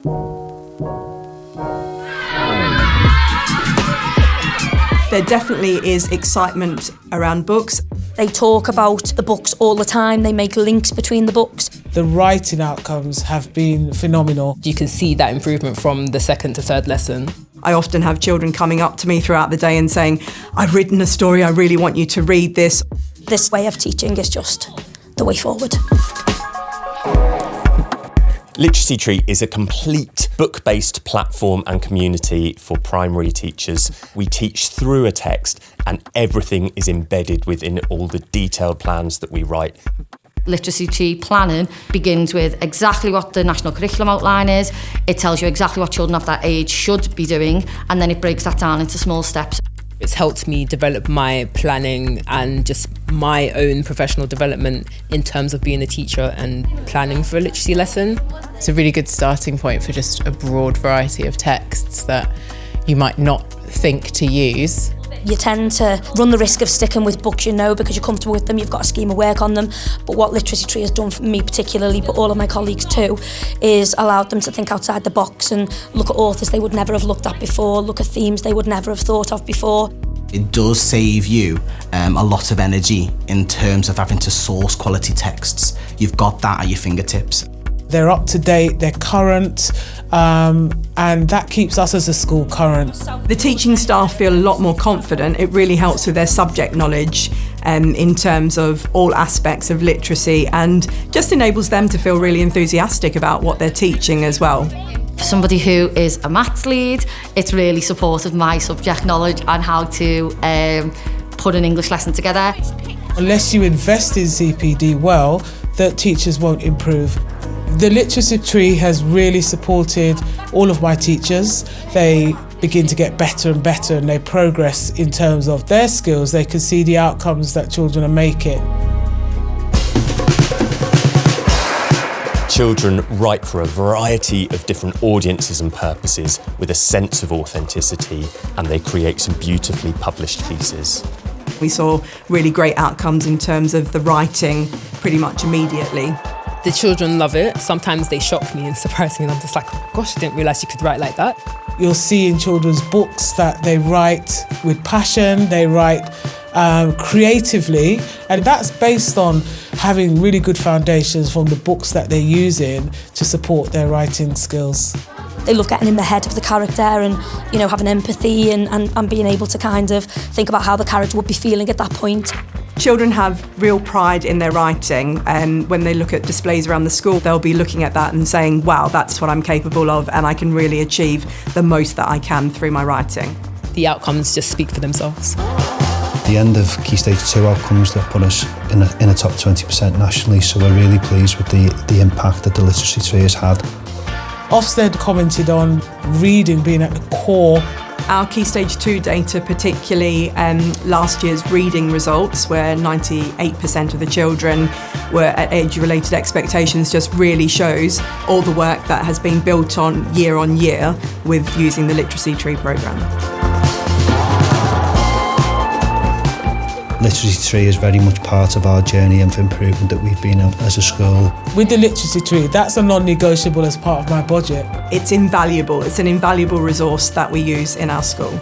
There definitely is excitement around books. They talk about the books all the time, they make links between the books. The writing outcomes have been phenomenal. You can see that improvement from the second to third lesson. I often have children coming up to me throughout the day and saying, I've written a story, I really want you to read this. This way of teaching is just the way forward. Literacy Tree is a complete book-based platform and community for primary teachers. We teach through a text and everything is embedded within all the detailed plans that we write. Literacy Tree planning begins with exactly what the national curriculum outline is. It tells you exactly what children of that age should be doing, and then it breaks that down into small steps. It's helped me develop my planning and just my own professional development in terms of being a teacher and planning for a literacy lesson. It's a really good starting point for just a broad variety of texts that you might not think to use. You tend to run the risk of sticking with books you know because you're comfortable with them, you've got a scheme of work on them. But what Literacy Tree has done for me particularly, but all of my colleagues too, is allowed them to think outside the box and look at authors they would never have looked at before, look at themes they would never have thought of before. It does save you a lot of energy in terms of having to source quality texts. You've got that at your fingertips. They're up to date, they're current, and that keeps us as a school current. The teaching staff feel a lot more confident. It really helps with their subject knowledge in terms of all aspects of literacy, and just enables them to feel really enthusiastic about what they're teaching as well. For somebody who is a maths lead, it's really supported my subject knowledge and how to put an English lesson together. Unless you invest in CPD well, the teachers won't improve. The Literacy Tree has really supported all of my teachers. They begin to get better and better and they progress in terms of their skills. They can see the outcomes that children are making. Children write for a variety of different audiences and purposes with a sense of authenticity, and they create some beautifully published pieces. We saw really great outcomes in terms of the writing pretty much immediately. The children love it. Sometimes they shock me and surprise me and I'm just like, oh gosh, I didn't realise you could write like that. You'll see in children's books that they write with passion, they write creatively, and that's based on having really good foundations from the books that they're using to support their writing skills. They love getting in the head of the character and, you know, having empathy and being able to kind of think about how the character would be feeling at that point. Children have real pride in their writing, and when they look at displays around the school, they'll be looking at that and saying, wow, that's what I'm capable of, and I can really achieve the most that I can through my writing. The outcomes just speak for themselves. The end of Key Stage 2 outcomes that put us in a top 20% nationally, so we're really pleased with the impact that the Literacy Tree has had. Ofsted commented on reading being at the core. Our Key Stage 2 data, particularly last year's reading results, where 98% of the children were at age-related expectations, just really shows all the work that has been built on year with using the Literacy Tree programme. Literacy Tree is very much part of our journey of improvement that we've been on as a school. With the Literacy Tree, that's a non-negotiable as part of my budget. It's invaluable. It's an invaluable resource that we use in our school.